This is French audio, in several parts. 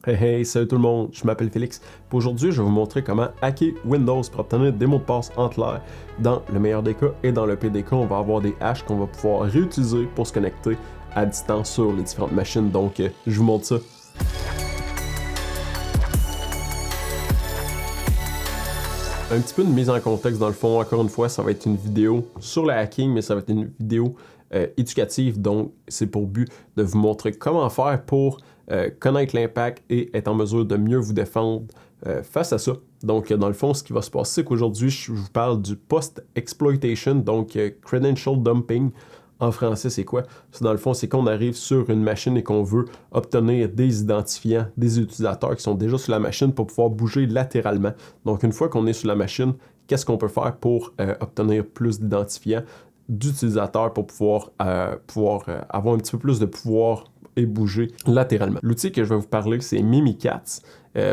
Hey hey, salut tout le monde, je m'appelle Félix. Pour aujourd'hui, je vais vous montrer comment hacker Windows pour obtenir des mots de passe en clair. Dans le meilleur des cas et dans le pire des cas, on va avoir des hashes qu'on va pouvoir réutiliser pour se connecter à distance sur les différentes machines. Donc, je vous montre ça. Un petit peu de mise en contexte dans le fond, encore une fois, ça va être une vidéo sur le hacking, mais ça va être une vidéo éducative, donc c'est pour but de vous montrer comment faire pour connaître l'impact et être en mesure de mieux vous défendre face à ça. Donc dans le fond, ce qui va se passer, c'est qu'aujourd'hui, je vous parle du post-exploitation, donc credential dumping. En français, c'est quoi? Dans le fond, c'est qu'on arrive sur une machine et qu'on veut obtenir des identifiants des utilisateurs qui sont déjà sur la machine pour pouvoir bouger latéralement. Donc, une fois qu'on est sur la machine, qu'est-ce qu'on peut faire pour obtenir plus d'identifiants d'utilisateurs pour pouvoir avoir un petit peu plus de pouvoir et bouger latéralement. L'outil que je vais vous parler, c'est Mimikatz.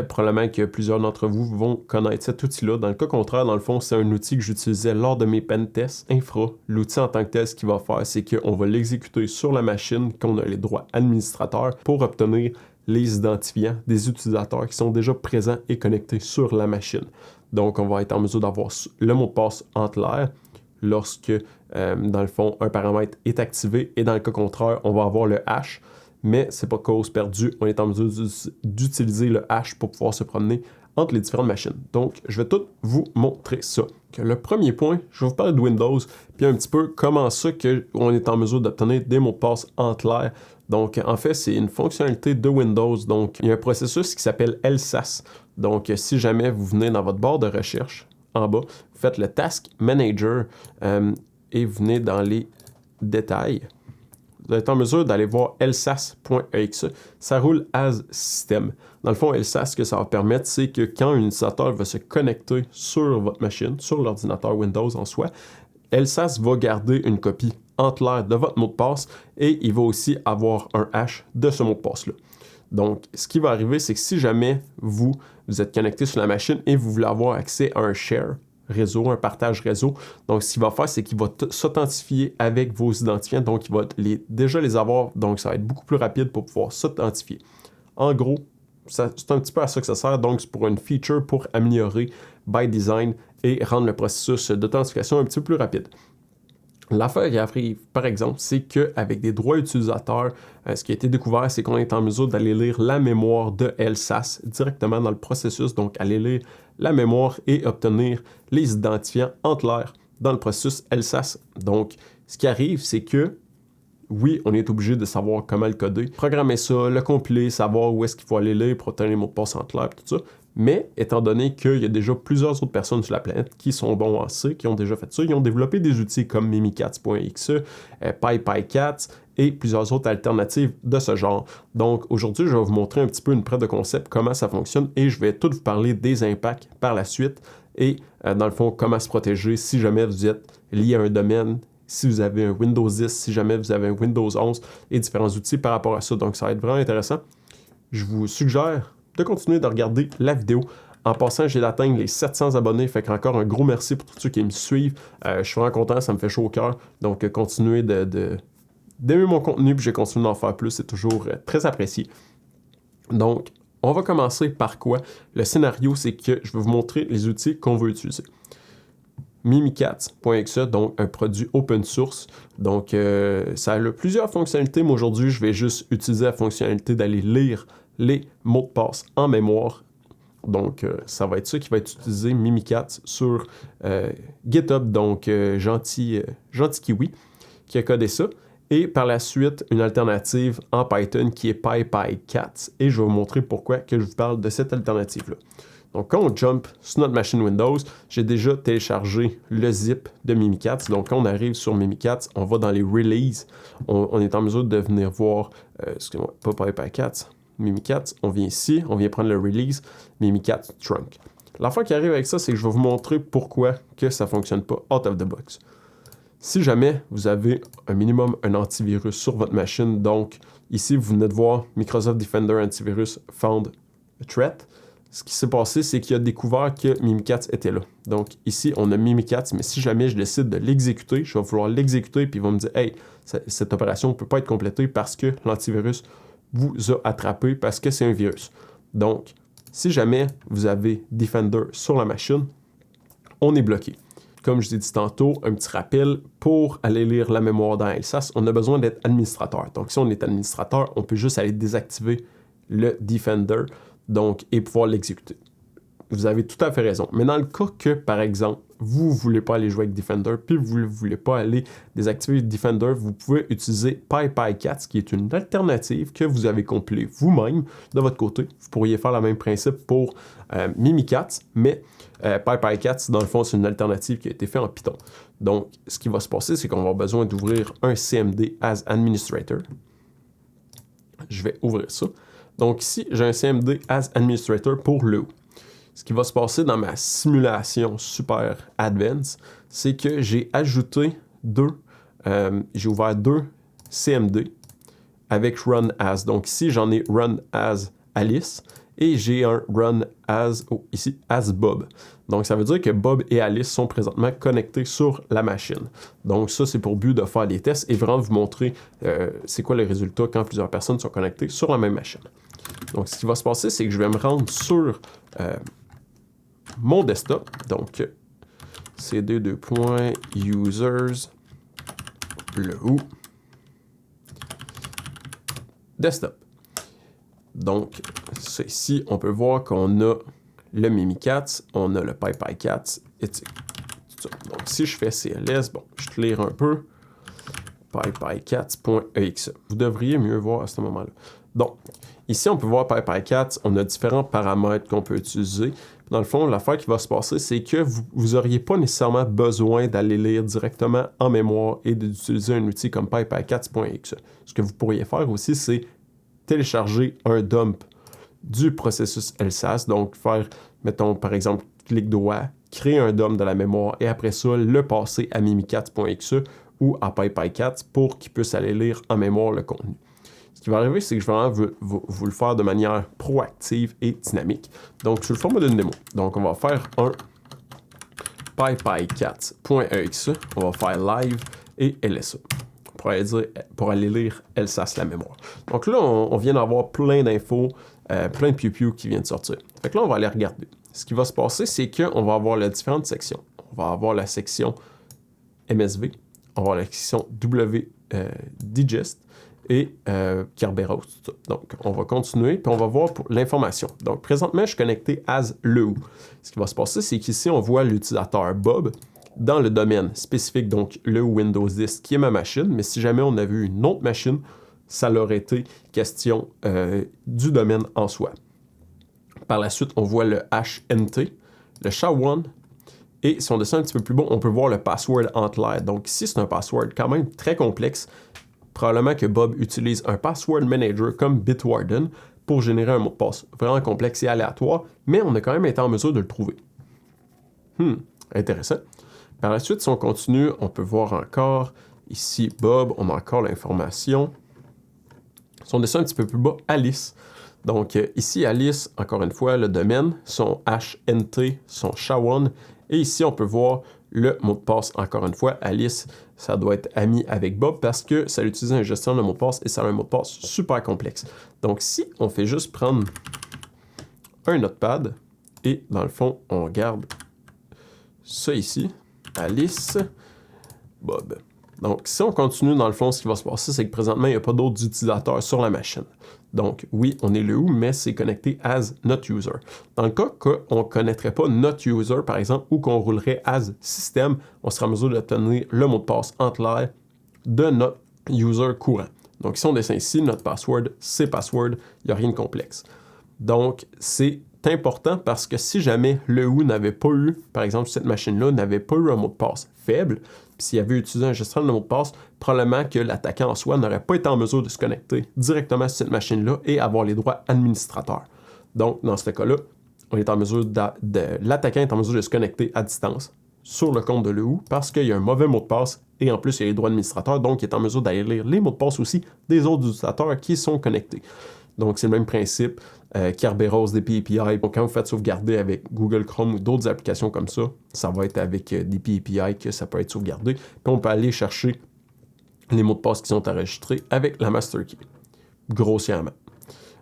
Probablement que plusieurs d'entre vous vont connaître cet outil-là. Dans le cas contraire, dans le fond, c'est un outil que j'utilisais lors de mes pentests infra. L'outil en tant que tel, ce qu'il va faire, c'est qu'on va l'exécuter sur la machine, qu'on a les droits administrateurs pour obtenir les identifiants des utilisateurs qui sont déjà présents et connectés sur la machine. Donc, on va être en mesure d'avoir le mot de passe en clair lorsque, dans le fond, un paramètre est activé. Et dans le cas contraire, on va avoir le hash. Mais c'est pas cause perdue, on est en mesure d'utiliser le hash pour pouvoir se promener entre les différentes machines. Donc, je vais tout vous montrer ça. Le premier point, je vais vous parler de Windows, puis un petit peu comment ça qu'on est en mesure d'obtenir des mots de passe en clair. Donc, en fait, c'est une fonctionnalité de Windows. Donc, il y a un processus qui s'appelle LSAS. Donc, si jamais vous venez dans votre barre de recherche, en bas, vous faites le Task Manager et vous venez dans les détails. Vous êtes en mesure d'aller voir lsas.exe. Ça roule as system. Dans le fond, LSAS, ce que ça va permettre, c'est que quand un utilisateur va se connecter sur votre machine, sur l'ordinateur Windows en soi, LSAS va garder une copie en clair de votre mot de passe et il va aussi avoir un hash de ce mot de passe-là. Donc, ce qui va arriver, c'est que si jamais vous êtes connecté sur la machine et vous voulez avoir accès à un share réseau, un partage réseau. Donc, ce qu'il va faire, c'est qu'il va s'authentifier avec vos identifiants. Donc, il va déjà les avoir. Donc, ça va être beaucoup plus rapide pour pouvoir s'authentifier. En gros, c'est un petit peu à ça que ça sert. Donc, c'est pour une feature pour améliorer by design et rendre le processus d'authentification un petit peu plus rapide. L'affaire qui arrive, par exemple, c'est qu'avec des droits utilisateurs, ce qui a été découvert, c'est qu'on est en mesure d'aller lire la mémoire de LSAS directement dans le processus, donc aller lire la mémoire et obtenir les identifiants en clair dans le processus LSAS. Donc, ce qui arrive, c'est que, oui, on est obligé de savoir comment le coder, programmer ça, le compiler, savoir où est-ce qu'il faut aller lire pour obtenir les mots de passe en clair, tout ça. Mais étant donné qu'il y a déjà plusieurs autres personnes sur la planète qui sont bons en C, qui ont déjà fait ça, ils ont développé des outils comme Mimikatz.exe, PyPyCats et plusieurs autres alternatives de ce genre. Donc aujourd'hui, je vais vous montrer un petit peu une preuve de concept, comment ça fonctionne et je vais tout vous parler des impacts par la suite et dans le fond, comment se protéger si jamais vous êtes lié à un domaine, si vous avez un Windows 10, si jamais vous avez un Windows 11 et différents outils par rapport à ça. Donc ça va être vraiment intéressant. Je vous suggère de continuer de regarder la vidéo. En passant, j'ai d'atteindre les 700 abonnés, fait qu'encore un gros merci pour tous ceux qui me suivent. Je suis vraiment content, ça me fait chaud au cœur. Donc, continuez d'aimer mon contenu, puis je vais continuer d'en faire plus, c'est toujours très apprécié. Donc, on va commencer par quoi? Le scénario, c'est que je vais vous montrer les outils qu'on veut utiliser. Mimikatz.exe, donc un produit open source. Donc, ça a plusieurs fonctionnalités, mais aujourd'hui, je vais juste utiliser la fonctionnalité d'aller lire les mots de passe en mémoire. Donc, ça va être ça qui va être utilisé, Mimikatz, sur GitHub, donc Gentil Kiwi, qui a codé ça. Et par la suite, une alternative en Python qui est PyPyCats. Et je vais vous montrer pourquoi que je vous parle de cette alternative-là. Donc, quand on jump sur notre machine Windows, j'ai déjà téléchargé le zip de Mimikatz. Donc, quand on arrive sur Mimikatz, on va dans les releases. On est en mesure de venir voir, excusez-moi, pas PyPyCats, Mimikatz, on vient ici, on vient prendre le release, Mimikatz Trunk. L'affaire qui arrive avec ça, c'est que je vais vous montrer pourquoi que ça ne fonctionne pas out of the box. Si jamais vous avez un minimum un antivirus sur votre machine, donc ici vous venez de voir Microsoft Defender Antivirus Found a Threat, ce qui s'est passé, c'est qu'il a découvert que Mimikatz était là. Donc ici, on a Mimikatz, mais si jamais je décide de l'exécuter, je vais vouloir l'exécuter, puis il va me dire « Hey, cette opération ne peut pas être complétée parce que l'antivirus vous a attrapé parce que c'est un virus. » Donc, si jamais vous avez Defender sur la machine, on est bloqué. Comme je vous ai dit tantôt, un petit rappel, pour aller lire la mémoire dans LSASS, on a besoin d'être administrateur. Donc, si on est administrateur, on peut juste aller désactiver le Defender et pouvoir l'exécuter. Vous avez tout à fait raison. Mais dans le cas que, par exemple, vous ne voulez pas aller jouer avec Defender, puis vous ne voulez pas aller désactiver Defender, vous pouvez utiliser PyPyCats, qui est une alternative que vous avez compilée vous-même de votre côté. Vous pourriez faire le même principe pour Mimikatz, mais PyPyCats, dans le fond, c'est une alternative qui a été faite en Python. Donc, ce qui va se passer, c'est qu'on va avoir besoin d'ouvrir un CMD as Administrator. Je vais ouvrir ça. Donc ici, j'ai un CMD as Administrator pour Leo. Ce qui va se passer dans ma simulation super advanced, c'est que j'ai ajouté j'ai ouvert deux CMD avec run as. Donc ici, j'en ai run as Alice et j'ai un run as, ici, as Bob. Donc ça veut dire que Bob et Alice sont présentement connectés sur la machine. Donc ça, c'est pour but de faire des tests et vraiment vous montrer c'est quoi les résultats quand plusieurs personnes sont connectées sur la même machine. Donc ce qui va se passer, c'est que je vais me rendre sur mon desktop, donc cd2.users Leo desktop. Donc, ça ici, on peut voir qu'on a le Mimikatz, on a le PyPyCats, et tout ça. Donc, si je fais CLS, bon, je te lire un peu, pypycats.exe. Vous devriez mieux voir à ce moment-là. Donc, ici, on peut voir PyPyCats, on a différents paramètres qu'on peut utiliser. Dans le fond, l'affaire qui va se passer, c'est que vous n'auriez pas nécessairement besoin d'aller lire directement en mémoire et d'utiliser un outil comme pypycats.exe. Ce que vous pourriez faire aussi, c'est télécharger un dump du processus LSASS, donc faire, mettons, par exemple, clic droit, créer un dump de la mémoire et après ça, le passer à mimikatz.exe ou à PyPyCats pour qu'il puisse aller lire en mémoire le contenu. Ce qui va arriver, c'est que je vais vraiment vous le faire de manière proactive et dynamique. Donc, sous le format d'une démo. Donc, on va faire un pypycats.exe, on va faire live et LSA pour aller lire LSASS la mémoire. Donc là, on vient d'avoir plein d'infos, plein de piou-piou qui viennent de sortir. Fait que là, on va aller regarder. Ce qui va se passer, c'est qu'on va avoir les différentes sections. On va avoir la section MSV, on va avoir la section WDigest et Kerberos. Donc, on va continuer, puis on va voir pour l'information. Donc, présentement, je suis connecté as Leo. Ce qui va se passer, c'est qu'ici, on voit l'utilisateur Bob dans le domaine spécifique, donc le Windows 10, qui est ma machine, mais si jamais on avait eu une autre machine, ça aurait été question du domaine en soi. Par la suite, on voit le HNT, le SHA-1, et si on descend un petit peu plus bas, on peut voir le password entre-l'air. Donc ici, c'est un password quand même très complexe. Probablement que Bob utilise un password manager comme Bitwarden pour générer un mot de passe vraiment complexe et aléatoire, mais on a quand même été en mesure de le trouver. Intéressant. Par la suite, si on continue, on peut voir encore ici Bob, on a encore l'information. Si on descend un petit peu plus bas, Alice. Donc ici, Alice, encore une fois, le domaine, son HNT, son SHA-1. Et ici, on peut voir le mot de passe, encore une fois. Alice, ça doit être ami avec Bob parce que ça utilise un gestionnaire de mot de passe et ça a un mot de passe super complexe. Donc si on fait juste prendre un notepad et dans le fond, on regarde ça ici. Alice, Bob. Donc, si on continue, dans le fond, ce qui va se passer, c'est que présentement, il n'y a pas d'autres utilisateurs sur la machine. Donc, oui, on est le où, mais c'est connecté as not user. Dans le cas qu'on ne connaîtrait pas not user, par exemple, ou qu'on roulerait as system, on sera en mesure d'obtenir le mot de passe entre l'air de notre user courant. Donc, si on descend ici, notre password, c'est password, il n'y a rien de complexe. Donc, c'est important parce que si jamais le WHO n'avait pas eu, par exemple, cette machine-là n'avait pas eu un mot de passe faible, puis s'il avait utilisé un gestionnaire de mot de passe, probablement que l'attaquant en soi n'aurait pas été en mesure de se connecter directement sur cette machine-là et avoir les droits administrateurs. Donc, dans ce cas-là, on est en mesure l'attaquant est en mesure de se connecter à distance sur le compte de l'EU parce qu'il y a un mauvais mot de passe et en plus, il y a les droits administrateurs, donc il est en mesure d'aller lire les mots de passe aussi des autres utilisateurs qui sont connectés. Donc, c'est le même principe. Kerberos, des PAPI. Donc, quand vous faites sauvegarder avec Google Chrome ou d'autres applications comme ça, ça va être avec des PAPI que ça peut être sauvegardé. Puis, on peut aller chercher les mots de passe qui sont enregistrés avec la master key, grossièrement.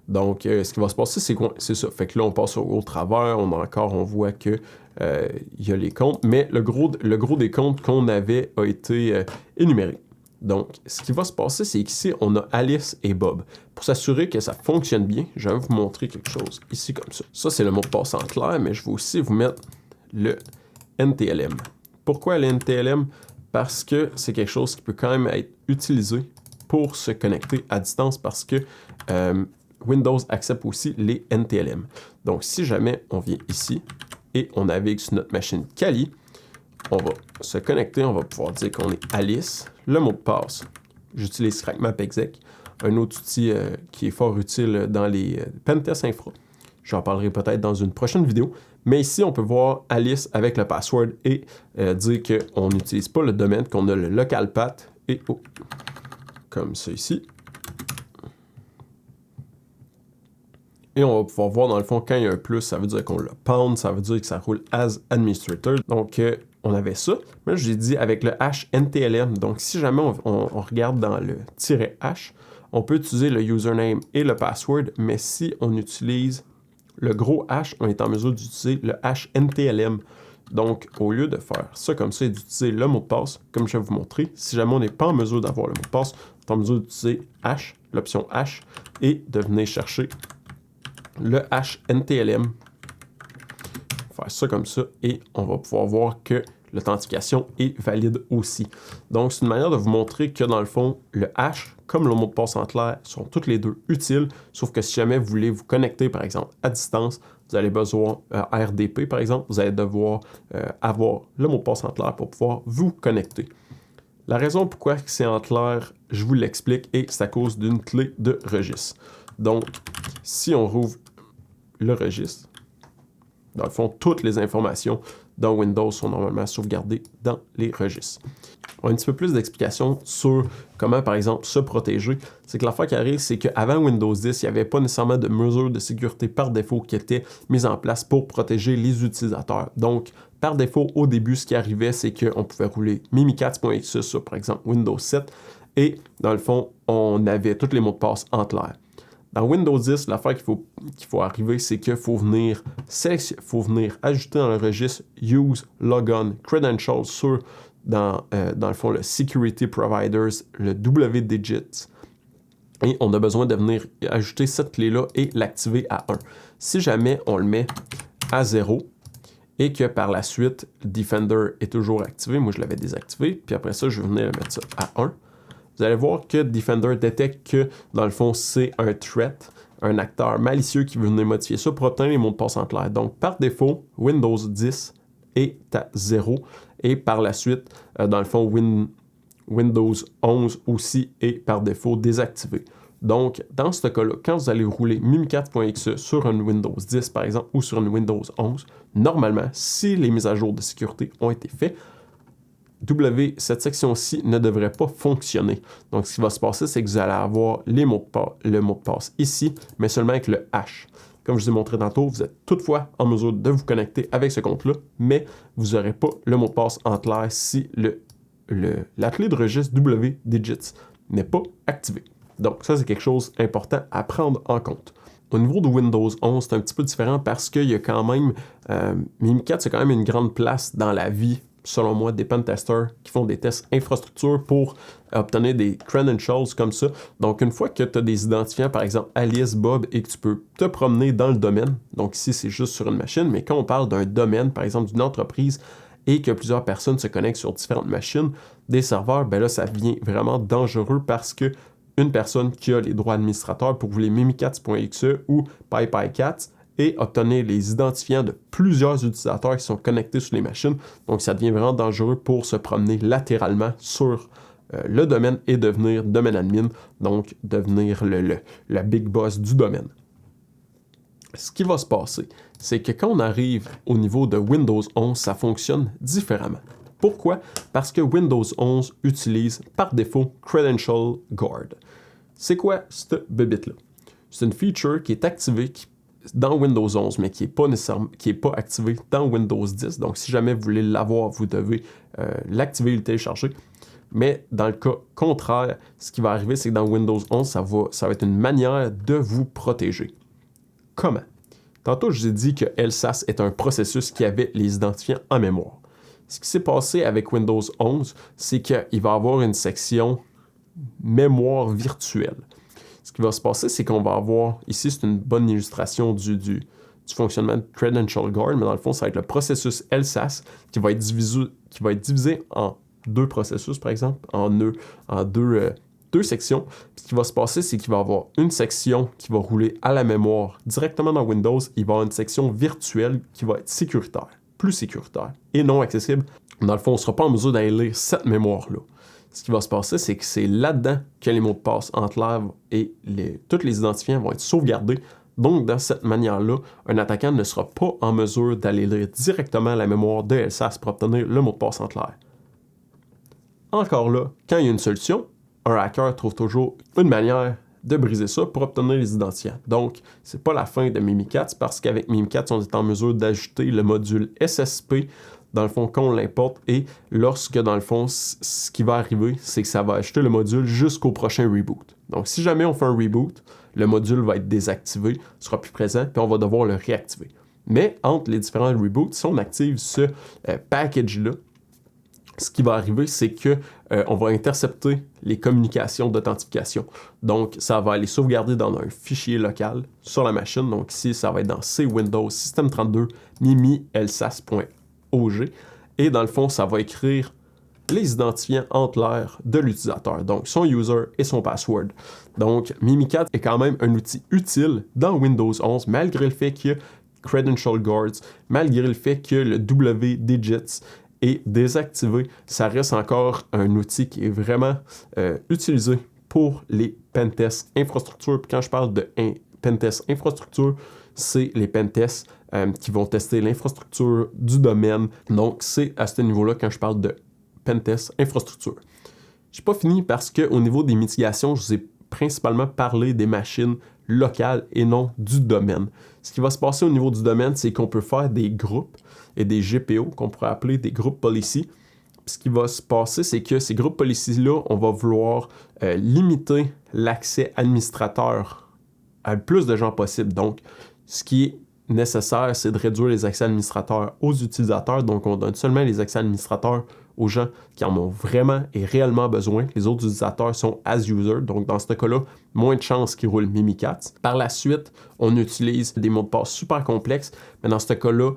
Donc, ce qui va se passer, c'est ça. Fait que là, on passe au travers, on voit que il y a les comptes, mais le gros des comptes qu'on avait a été énuméré. Donc, ce qui va se passer, c'est qu'ici, on a Alice et Bob. Pour s'assurer que ça fonctionne bien, je vais vous montrer quelque chose ici comme ça. Ça, c'est le mot de passe en clair, mais je vais aussi vous mettre le NTLM. Pourquoi le NTLM? Parce que c'est quelque chose qui peut quand même être utilisé pour se connecter à distance parce que Windows accepte aussi les NTLM. Donc, si jamais on vient ici et on navigue sur notre machine Kali, on va se connecter, on va pouvoir dire qu'on est Alice. Le mot de passe, j'utilise CrackMapExec, un autre outil qui est fort utile dans les Pentest Infra. J'en parlerai peut-être dans une prochaine vidéo. Mais ici, on peut voir Alice avec le password et dire qu'on n'utilise pas le domaine, qu'on a le local path et comme ça ici. Et on va pouvoir voir dans le fond, quand il y a un plus, ça veut dire qu'on le pound, ça veut dire que ça roule as administrator. Donc, on avait ça. Mais j'ai dit avec le hash NTLM. Donc, si jamais on regarde dans le "-h", on peut utiliser le username et le password, mais si on utilise le gros H, on est en mesure d'utiliser le hash NTLM. Donc, au lieu de faire ça comme ça et d'utiliser le mot de passe, comme je vais vous montrer, si jamais on n'est pas en mesure d'avoir le mot de passe, on est en mesure d'utiliser H, l'option H, et de venir chercher le hash NTLM. Faire ça comme ça, et on va pouvoir voir que l'authentification est valide aussi. Donc, c'est une manière de vous montrer que dans le fond, le hash, comme le mot de passe en clair, sont toutes les deux utiles, sauf que si jamais vous voulez vous connecter, par exemple, à distance, vous allez besoin, RDP par exemple, vous allez devoir avoir le mot de passe en clair pour pouvoir vous connecter. La raison pourquoi c'est en clair, je vous l'explique, et c'est à cause d'une clé de registre. Donc, si on rouvre le registre, dans le fond, toutes les informations dans Windows sont normalement sauvegardées dans les registres. On a un petit peu plus d'explications sur comment, par exemple, se protéger. C'est que l'affaire qui arrive, c'est qu'avant Windows 10, il n'y avait pas nécessairement de mesures de sécurité par défaut qui étaient mises en place pour protéger les utilisateurs. Donc, par défaut, au début, ce qui arrivait, c'est qu'on pouvait rouler Mimikatz.exe sur, par exemple, Windows 7, et dans le fond, on avait tous les mots de passe en clair. Dans Windows 10, l'affaire qu'il faut arriver, c'est qu'il faut venir ajouter dans le registre Use Logon Credentials sur, dans le fond, le Security Providers, le W-Digits. Et on a besoin de venir ajouter cette clé-là et l'activer à 1. Si jamais on le met à 0 et que par la suite, Defender est toujours activé, moi je l'avais désactivé, puis après ça, je vais venir mettre ça à 1. Vous allez voir que Defender détecte que, dans le fond, c'est un threat, un acteur malicieux qui veut venir modifier ça pour obtenir les mots de passe en clair. Donc, par défaut, Windows 10 est à 0 et par la suite, dans le fond, Windows 11 aussi est par défaut désactivé. Donc, dans ce cas-là, quand vous allez rouler Mimikatz.exe sur un Windows 10, par exemple, ou sur un Windows 11, normalement, si les mises à jour de sécurité ont été faites, cette section-ci ne devrait pas fonctionner. Donc, ce qui va se passer, c'est que vous allez avoir le mot de passe ici, mais seulement avec le hash. Comme je vous ai montré tantôt, vous êtes toutefois en mesure de vous connecter avec ce compte-là, mais vous n'aurez pas le mot de passe en clair si la clé de registre W-Digits n'est pas activée. Donc, ça, c'est quelque chose d'important à prendre en compte. Au niveau de Windows 11, c'est un petit peu différent parce qu'il y a quand même... Mimikatz a quand même une grande place dans la vie, selon moi, des pentesters qui font des tests infrastructure pour obtenir des credentials comme ça. Donc, une fois que tu as des identifiants, par exemple Alice, Bob, et que tu peux te promener dans le domaine, donc ici, c'est juste sur une machine, mais quand on parle d'un domaine, par exemple d'une entreprise, et que plusieurs personnes se connectent sur différentes machines, des serveurs, ben là, ça devient vraiment dangereux parce que une personne qui a les droits administrateurs pour rouler Mimikatz.exe ou PyPyCats et obtenir les identifiants de plusieurs utilisateurs qui sont connectés sur les machines. Donc, ça devient vraiment dangereux pour se promener latéralement sur le domaine et devenir domaine admin, donc devenir le big boss du domaine. Ce qui va se passer, c'est que quand on arrive au niveau de Windows 11, ça fonctionne différemment. Pourquoi? Parce que Windows 11 utilise par défaut Credential Guard. C'est quoi cette bébite-là? C'est une feature qui est activée dans Windows 11, mais qui n'est pas activée dans Windows 10. Donc, si jamais vous voulez l'avoir, vous devez l'activer et le télécharger. Mais dans le cas contraire, ce qui va arriver, c'est que dans Windows 11, ça va être une manière de vous protéger. Comment? Tantôt, je vous ai dit que LSAS est un processus qui avait les identifiants en mémoire. Ce qui s'est passé avec Windows 11, c'est qu'il va y avoir une section mémoire virtuelle. Ce qui va se passer, c'est qu'on va avoir, ici c'est une bonne illustration du fonctionnement de Credential Guard, mais dans le fond, ça va être le processus LSAS qui va être divisé en deux processus, par exemple, en deux sections. Puis ce qui va se passer, c'est qu'il va y avoir une section qui va rouler à la mémoire directement dans Windows. Il va y avoir une section virtuelle qui va être sécuritaire, plus sécuritaire et non accessible. Dans le fond, on ne sera pas en mesure d'aller lire cette mémoire-là. Ce qui va se passer, c'est que c'est là-dedans que les mots de passe enclave et tous les identifiants vont être sauvegardés. Donc, dans cette manière-là, un attaquant ne sera pas en mesure d'aller lire directement la mémoire de LSAS pour obtenir le mot de passe enclave. Encore là, quand il y a une solution, un hacker trouve toujours une manière de briser ça pour obtenir les identifiants. Donc, c'est pas la fin de Mimikatz parce qu'avec Mimikatz, on est en mesure d'ajouter le module SSP dans le fond, quand on l'importe, et lorsque, dans le fond, ce qui va arriver, c'est que ça va ajouter le module jusqu'au prochain reboot. Donc, si jamais on fait un reboot, le module va être désactivé, ne sera plus présent, puis on va devoir le réactiver. Mais entre les différents reboots, si on active ce package-là, ce qui va arriver, c'est que on va intercepter les communications d'authentification. Donc, ça va aller sauvegarder dans un fichier local sur la machine. Donc, ici, ça va être dans C Windows System32 mimi-lsas.org. Et dans le fond, ça va écrire les identifiants en clair de l'utilisateur, donc son user et son password. Donc, Mimikatz est quand même un outil utile dans Windows 11, malgré le fait qu'il y a Credential Guards, malgré le fait que le W-Digits est désactivé, ça reste encore un outil qui est vraiment utilisé pour les pentests infrastructure. Puis quand je parle de pentests infrastructure, c'est les pentests qui vont tester l'infrastructure du domaine. Donc, c'est à ce niveau-là quand je parle de pentest infrastructure. Je n'ai pas fini parce qu'au niveau des mitigations, je vous ai principalement parlé des machines locales et non du domaine. Ce qui va se passer au niveau du domaine, c'est qu'on peut faire des groupes et des GPO qu'on pourrait appeler des groupes policy. Puis ce qui va se passer, c'est que ces groupes policy-là, on va vouloir limiter l'accès administrateur à le plus de gens possible. Donc, ce qui est nécessaire, c'est de réduire les accès administrateurs aux utilisateurs. Donc, on donne seulement les accès administrateurs aux gens qui en ont vraiment et réellement besoin. Les autres utilisateurs sont as user. Donc, dans ce cas-là, moins de chances qu'ils roulent Mimikatz. Par la suite, on utilise des mots de passe super complexes, mais dans ce cas-là,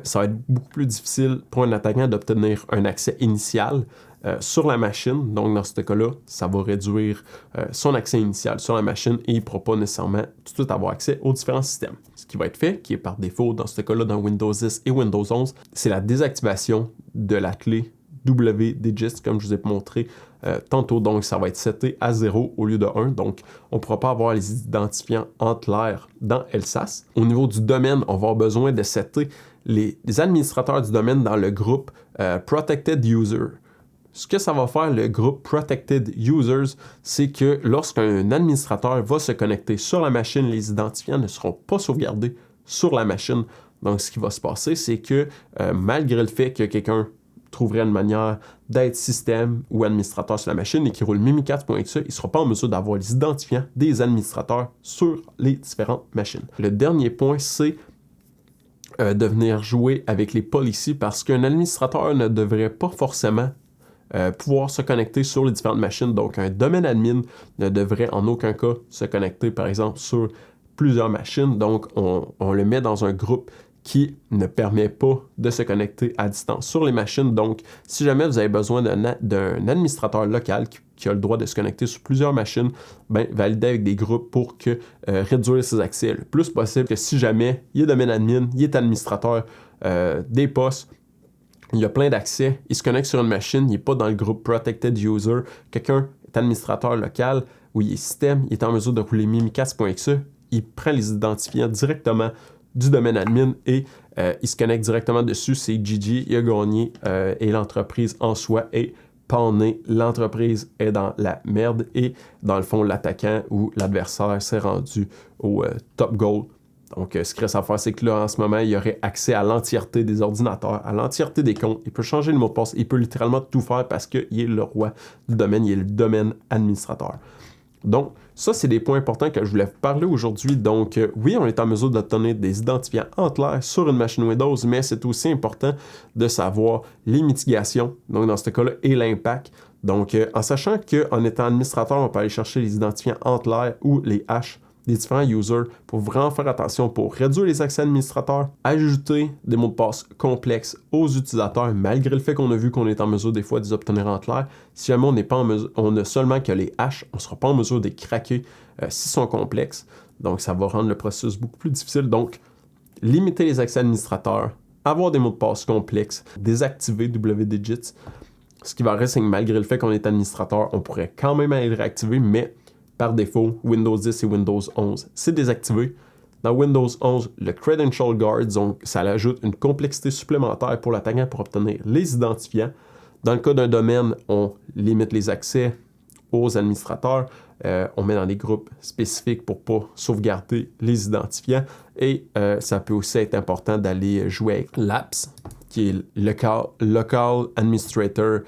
ça va être beaucoup plus difficile pour un attaquant d'obtenir un accès initial sur la machine. Donc, dans ce cas-là, ça va réduire son accès initial sur la machine et il ne pourra pas nécessairement tout de suite avoir accès aux différents systèmes. Ce qui va être fait, qui est par défaut dans ce cas-là dans Windows 10 et Windows 11, c'est la désactivation de la clé W-Digits, comme je vous ai montré tantôt. Donc, ça va être seté à 0 au lieu de 1. Donc, on ne pourra pas avoir les identifiants en clair dans LSAS. Au niveau du domaine, on va avoir besoin de setter les administrateurs du domaine dans le groupe Protected User. Ce que ça va faire, le groupe Protected Users, c'est que lorsqu'un administrateur va se connecter sur la machine, les identifiants ne seront pas sauvegardés sur la machine. Donc, ce qui va se passer, c'est que malgré le fait que quelqu'un trouverait une manière d'être système ou administrateur sur la machine et qui roule Mimikatz.exe, il ne sera pas en mesure d'avoir les identifiants des administrateurs sur les différentes machines. Le dernier point, c'est de venir jouer avec les policies parce qu'un administrateur ne devrait pas forcément pouvoir se connecter sur les différentes machines. Donc, un domaine admin ne devrait en aucun cas se connecter, par exemple, sur plusieurs machines. Donc, on le met dans un groupe qui ne permet pas de se connecter à distance sur les machines. Donc, si jamais vous avez besoin d'un administrateur local qui a le droit de se connecter sur plusieurs machines, validez avec des groupes pour réduire ses accès le plus possible. Que si jamais il est domaine admin, il est administrateur des postes, il y a plein d'accès, il se connecte sur une machine, il n'est pas dans le groupe Protected User, quelqu'un est administrateur local ou il est système, il est en mesure de rouler Mimikatz.exe, il prend les identifiants directement du domaine admin et il se connecte directement dessus, c'est GG, il a gagné et l'entreprise en soi est pannée, l'entreprise est dans la merde et dans le fond l'attaquant ou l'adversaire s'est rendu au top goal Donc, ce qu'il reste à faire, c'est que là, en ce moment, il y aurait accès à l'entièreté des ordinateurs, à l'entièreté des comptes. Il peut changer le mot de passe. Il peut littéralement tout faire parce qu'il est le roi du domaine. Il est le domaine administrateur. Donc, ça, c'est des points importants que je voulais vous parler aujourd'hui. Donc, oui, on est en mesure d'obtenir des identifiants en clair sur une machine Windows, mais c'est aussi important de savoir les mitigations, donc dans ce cas-là, et l'impact. Donc, en sachant qu'en étant administrateur, on peut aller chercher les identifiants en clair ou les hashes des différents users pour vraiment faire attention pour réduire les accès administrateurs, ajouter des mots de passe complexes aux utilisateurs, malgré le fait qu'on a vu qu'on est en mesure des fois de les obtenir en clair. Si jamais on n'est pas en mesure, on a seulement que les hashes, on ne sera pas en mesure de les craquer s'ils sont complexes. Donc, ça va rendre le processus beaucoup plus difficile. Donc, limiter les accès administrateurs, avoir des mots de passe complexes, désactiver WDigits. Ce qui va rester, c'est que malgré le fait qu'on est administrateur, on pourrait quand même aller le réactiver, mais par défaut, Windows 10 et Windows 11, c'est désactivé. Dans Windows 11, le Credential Guard, donc ça ajoute une complexité supplémentaire pour l'attaquant pour obtenir les identifiants. Dans le cas d'un domaine, on limite les accès aux administrateurs. On met dans des groupes spécifiques pour ne pas sauvegarder les identifiants. Et ça peut aussi être important d'aller jouer avec LAPS, qui est Local Administrator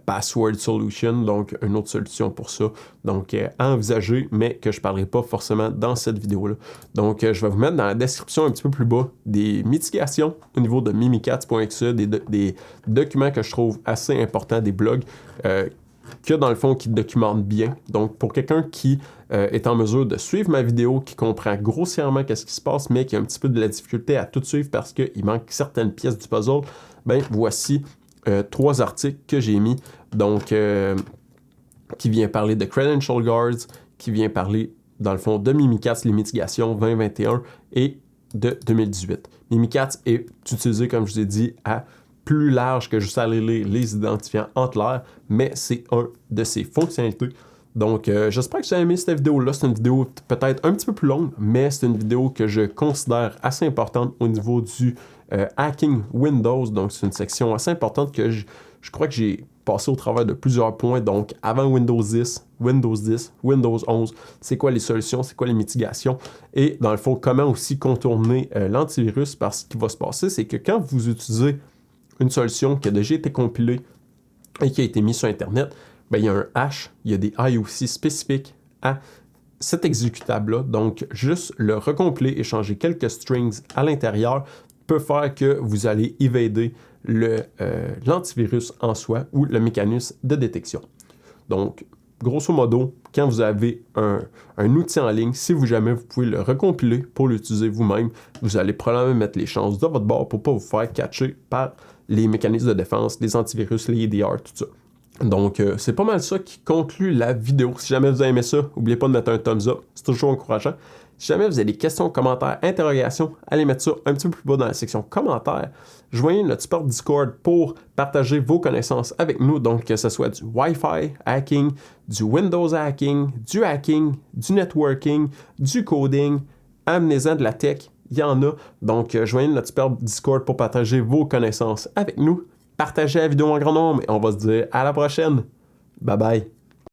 Password Solution, donc une autre solution pour ça. Donc, à envisager, mais que je ne parlerai pas forcément dans cette vidéo-là. Donc, je vais vous mettre dans la description un petit peu plus bas des mitigations au niveau de mimikatz.exe, des documents que je trouve assez importants, des blogs que dans le fond qui documentent bien. Donc, pour quelqu'un qui est en mesure de suivre ma vidéo, qui comprend grossièrement qu'est-ce qui se passe, mais qui a un petit peu de la difficulté à tout suivre parce qu'il manque certaines pièces du puzzle, ben voici 3 articles que j'ai mis, donc qui vient parler de Credential Guards, qui vient parler, dans le fond, de Mimikatz, les mitigations 2021 et de 2018. Mimikatz est utilisé, comme je vous ai dit, à plus large que juste aller lire les identifiants en clair, mais c'est un de ses fonctionnalités. Donc, j'espère que vous avez aimé cette vidéo-là. C'est une vidéo peut-être un petit peu plus longue, mais c'est une vidéo que je considère assez importante au niveau du hacking Windows. Donc, c'est une section assez importante que je crois que j'ai passé au travers de plusieurs points. Donc, avant Windows 10, Windows 10, Windows 11, c'est quoi les solutions, c'est quoi les mitigations et dans le fond, comment aussi contourner l'antivirus parce que ce qui va se passer, c'est que quand vous utilisez une solution qui a déjà été compilée et qui a été mise sur Internet, bien, il y a un hash, il y a des IOC spécifiques à cet exécutable-là. Donc, juste le recompiler et changer quelques strings à l'intérieur peut faire que vous allez évader l'antivirus en soi ou le mécanisme de détection. Donc, grosso modo, quand vous avez un outil en ligne, si jamais vous pouvez le recompiler pour l'utiliser vous-même, vous allez probablement mettre les chances de votre bord pour ne pas vous faire catcher par les mécanismes de défense, les antivirus, les EDR, tout ça. Donc, c'est pas mal ça qui conclut la vidéo. Si jamais vous avez aimé ça, n'oubliez pas de mettre un thumbs up, c'est toujours encourageant. Si jamais vous avez des questions, commentaires, interrogations, allez mettre ça un petit peu plus bas dans la section commentaires. Joignez notre support Discord pour partager vos connaissances avec nous, donc que ce soit du Wi-Fi hacking, du Windows hacking, du networking, du coding, amenez-en de la tech, il y en a. Donc, joignez notre support Discord pour partager vos connaissances avec nous. Partagez la vidéo en grand nombre et on va se dire à la prochaine. Bye bye.